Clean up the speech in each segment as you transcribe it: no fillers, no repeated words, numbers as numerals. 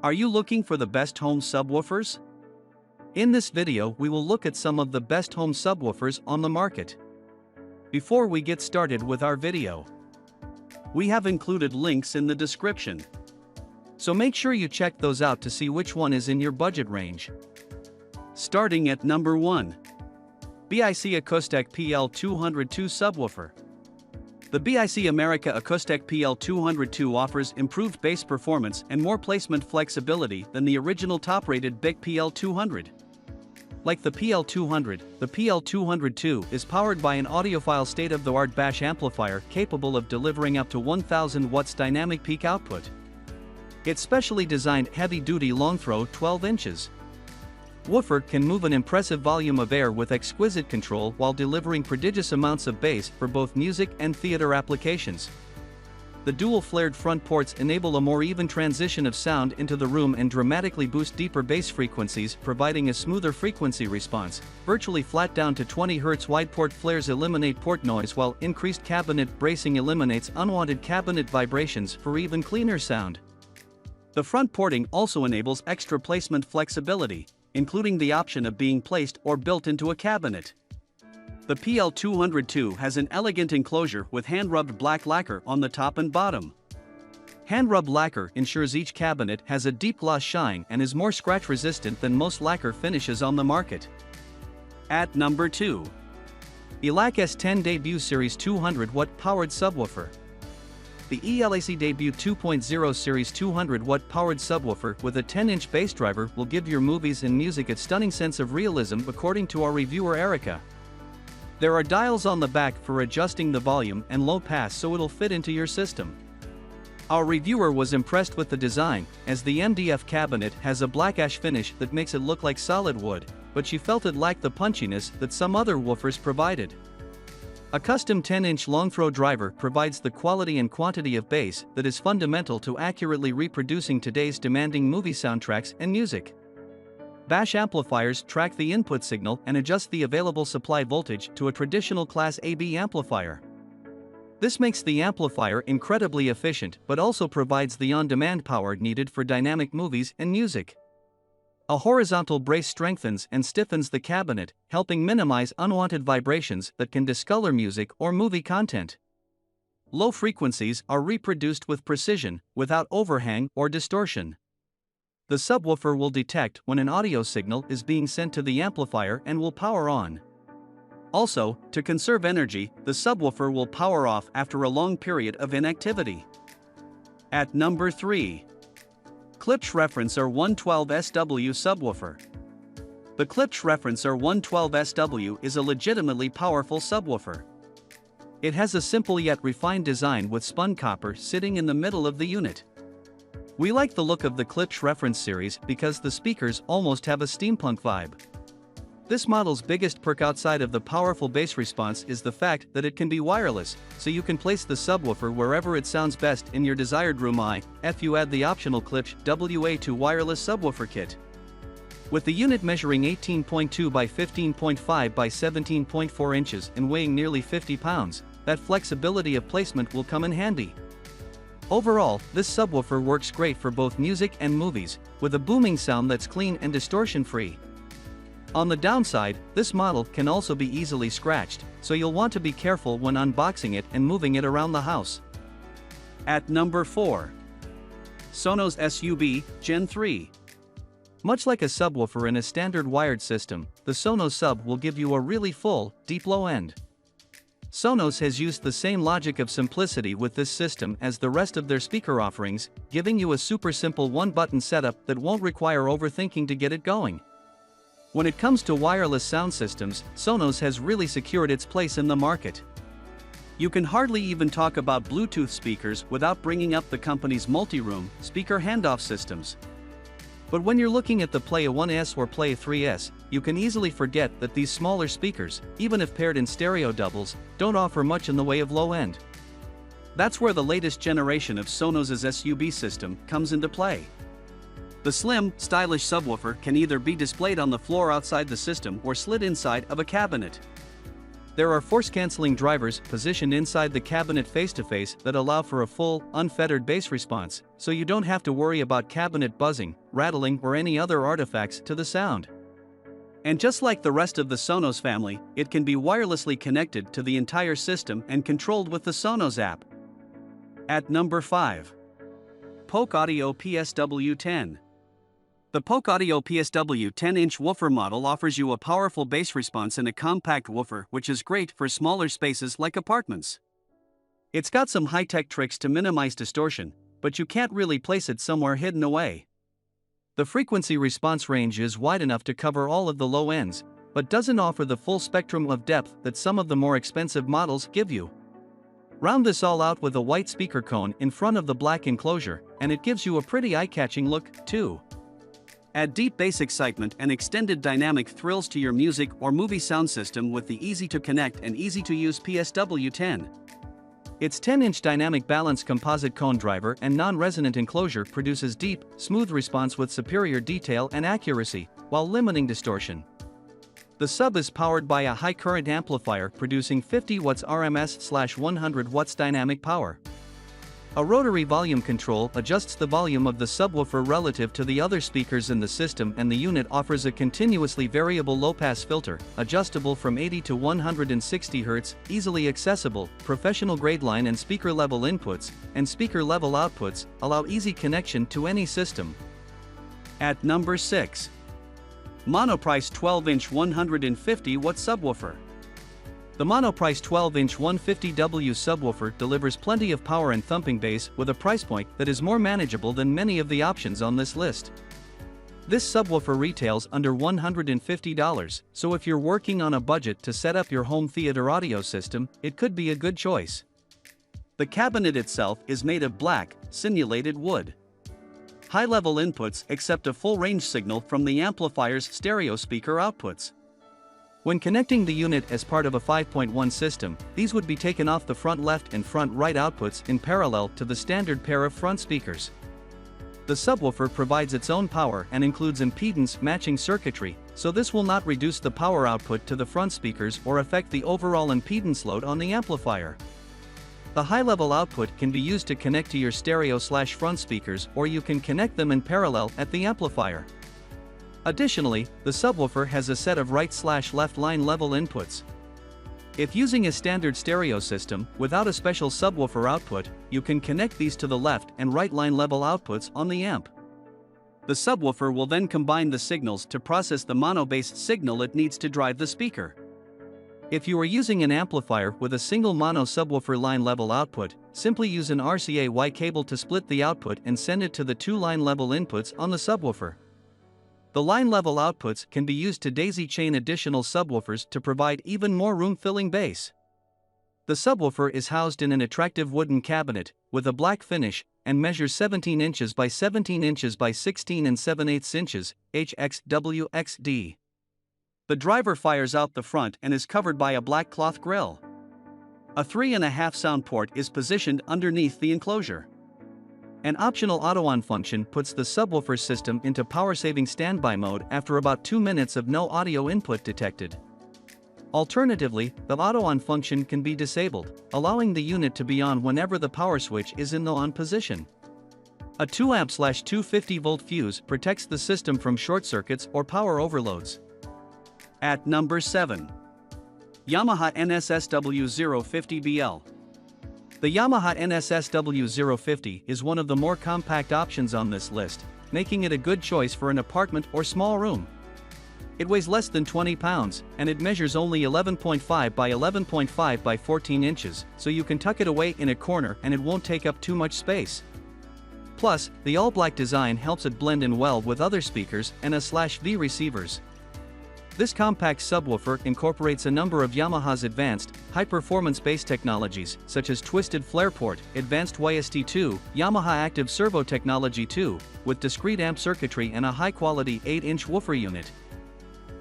Are you looking for the best home subwoofers? In this video we will look at some of the best home subwoofers on the market. Before we get started with our video, we have included links in the description. So make sure you check those out to see which one is in your budget range. Starting at number 1. BIC Acoustic PL2000 Subwoofer. The BIC America Acoustic PL2000 offers improved bass performance and more placement flexibility than the original top-rated BIC PL200. Like the PL200, the PL200 is powered by an audiophile state-of-the-art bass amplifier capable of delivering up to 1000 watts dynamic peak output. Its specially designed heavy-duty long throw 12 inches. Woofer can move an impressive volume of air with exquisite control while delivering prodigious amounts of bass for both music and theater applications. The dual flared front ports enable a more even transition of sound into the room and dramatically boost deeper bass frequencies, providing a smoother frequency response. Virtually flat down to 20 Hz wide port flares eliminate port noise, while increased cabinet bracing eliminates unwanted cabinet vibrations for even cleaner sound. The front porting also enables extra placement flexibility, including the option of being placed or built into a cabinet. The PL200 has an elegant enclosure with hand-rubbed black lacquer on the top and bottom. Hand-rubbed lacquer ensures each cabinet has a deep gloss shine and is more scratch-resistant than most lacquer finishes on the market. At number 2. ELAC S10 Debut Series 200-watt powered subwoofer. The ELAC Debut 2.0 Series 200-watt powered subwoofer with a 10-inch bass driver will give your movies and music a stunning sense of realism, according to our reviewer Erica. There are dials on the back for adjusting the volume and low pass so it'll fit into your system. Our reviewer was impressed with the design, as the MDF cabinet has a black ash finish that makes it look like solid wood, but she felt it lacked the punchiness that some other woofers provided. A custom 10-inch long-throw driver provides the quality and quantity of bass that is fundamental to accurately reproducing today's demanding movie soundtracks and music. Bass amplifiers track the input signal and adjust the available supply voltage to a traditional Class AB amplifier. This makes the amplifier incredibly efficient but also provides the on-demand power needed for dynamic movies and music. A horizontal brace strengthens and stiffens the cabinet, helping minimize unwanted vibrations that can discolor music or movie content. Low frequencies are reproduced with precision, without overhang or distortion. The subwoofer will detect when an audio signal is being sent to the amplifier and will power on. Also, to conserve energy, the subwoofer will power off after a long period of inactivity. At number 3. Klipsch Referencer 112SW Subwoofer. The Klipsch Referencer 112SW is a legitimately powerful subwoofer. It has a simple yet refined design with spun copper sitting in the middle of the unit. We like the look of the Klipsch Reference series because the speakers almost have a steampunk vibe. This model's biggest perk outside of the powerful bass response is the fact that it can be wireless, so you can place the subwoofer wherever it sounds best in your desired room. If you add the optional Klipsch WA2 wireless subwoofer kit. With the unit measuring 18.2 by 15.5 by 17.4 inches and weighing nearly 50 pounds, that flexibility of placement will come in handy. Overall, this subwoofer works great for both music and movies, with a booming sound that's clean and distortion-free. On the downside, this model can also be easily scratched, so you'll want to be careful when unboxing it and moving it around the house. At number 4. Sonos SUB Gen 3. Much like a subwoofer in a standard wired system, the Sonos SUB will give you a really full, deep low end. Sonos has used the same logic of simplicity with this system as the rest of their speaker offerings, giving you a super simple one-button setup that won't require overthinking to get it going. When it comes to wireless sound systems, Sonos has really secured its place in the market. You can hardly even talk about Bluetooth speakers without bringing up the company's multi-room speaker handoff systems. But when you're looking at the Play 1S or Play 3S, you can easily forget that these smaller speakers, even if paired in stereo doubles, don't offer much in the way of low end. That's where the latest generation of Sonos's SUB system comes into play. The slim, stylish subwoofer can either be displayed on the floor outside the system or slid inside of a cabinet. There are force-canceling drivers positioned inside the cabinet face-to-face that allow for a full, unfettered bass response, so you don't have to worry about cabinet buzzing, rattling or any other artifacts to the sound. And just like the rest of the Sonos family, it can be wirelessly connected to the entire system and controlled with the Sonos app. At number 5. Polk Audio PSW10. The Polk Audio PSW 10-inch woofer model offers you a powerful bass response in a compact woofer, which is great for smaller spaces like apartments. It's got some high-tech tricks to minimize distortion, but you can't really place it somewhere hidden away. The frequency response range is wide enough to cover all of the low ends, but doesn't offer the full spectrum of depth that some of the more expensive models give you. Round this all out with a white speaker cone in front of the black enclosure, and it gives you a pretty eye-catching look, too. Add deep bass excitement and extended dynamic thrills to your music or movie sound system with the easy-to-connect and easy-to-use PSW10. Its 10-inch dynamic balance composite cone driver and non-resonant enclosure produces deep, smooth response with superior detail and accuracy, while limiting distortion. The sub is powered by a high-current amplifier producing 50 watts RMS/100 watts dynamic power. A rotary volume control adjusts the volume of the subwoofer relative to the other speakers in the system, and the unit offers a continuously variable low-pass filter, adjustable from 80 to 160 Hz, easily accessible. Professional-grade line and speaker-level inputs and speaker-level outputs allow easy connection to any system. At number 6. Monoprice 12-inch 150-watt subwoofer. The Monoprice 12-inch 150W subwoofer delivers plenty of power and thumping bass with a price point that is more manageable than many of the options on this list. This subwoofer retails under $150, so if you're working on a budget to set up your home theater audio system, it could be a good choice. The cabinet itself is made of black, simulated wood. High-level inputs accept a full range signal from the amplifier's stereo speaker outputs. When connecting the unit as part of a 5.1 system, these would be taken off the front left and front right outputs in parallel to the standard pair of front speakers. The subwoofer provides its own power and includes impedance matching circuitry, so this will not reduce the power output to the front speakers or affect the overall impedance load on the amplifier. The high-level output can be used to connect to your stereo/front speakers, or you can connect them in parallel at the amplifier. Additionally, the subwoofer has a set of right/left line level inputs. If using a standard stereo system, without a special subwoofer output, you can connect these to the left and right line level outputs on the amp. The subwoofer will then combine the signals to process the mono-based signal it needs to drive the speaker. If you are using an amplifier with a single mono subwoofer line level output, simply use an RCA cable to split the output and send it to the two line level inputs on the subwoofer. The line-level outputs can be used to daisy-chain additional subwoofers to provide even more room-filling bass. The subwoofer is housed in an attractive wooden cabinet, with a black finish, and measures 17 inches by 17 inches by 16 7/8 inches, HXWXD. The driver fires out the front and is covered by a black cloth grille. A 3.5 sound port is positioned underneath the enclosure. An optional auto-on function puts the subwoofer system into power-saving standby mode after about 2 minutes of no audio input detected. Alternatively, the auto-on function can be disabled, allowing the unit to be on whenever the power switch is in the on position. A 2A/250V fuse protects the system from short circuits or power overloads. At number 7. Yamaha NSSW050 BL. The Yamaha NSSW050 is one of the more compact options on this list, making it a good choice for an apartment or small room. It weighs less than 20 pounds, and it measures only 11.5 by 11.5 by 14 inches, so you can tuck it away in a corner and it won't take up too much space. Plus, the all-black design helps it blend in well with other speakers and A/V receivers. This compact subwoofer incorporates a number of Yamaha's advanced, high-performance bass technologies, such as Twisted Flare Port, Advanced YST2, Yamaha Active Servo Technology 2, with discrete amp circuitry and a high-quality 8-inch woofer unit.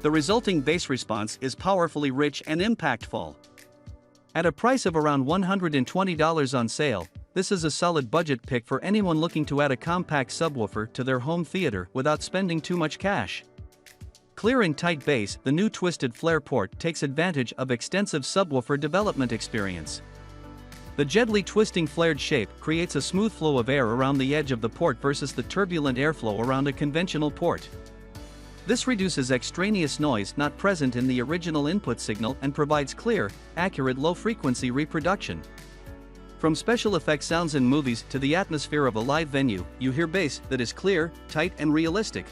The resulting bass response is powerfully rich and impactful. At a price of around $120 on sale, this is a solid budget pick for anyone looking to add a compact subwoofer to their home theater without spending too much cash. Clear and tight bass, the new twisted flare port takes advantage of extensive subwoofer development experience. The gently twisting flared shape creates a smooth flow of air around the edge of the port versus the turbulent airflow around a conventional port. This reduces extraneous noise not present in the original input signal and provides clear, accurate low-frequency reproduction. From special effects sounds in movies to the atmosphere of a live venue, you hear bass that is clear, tight and realistic.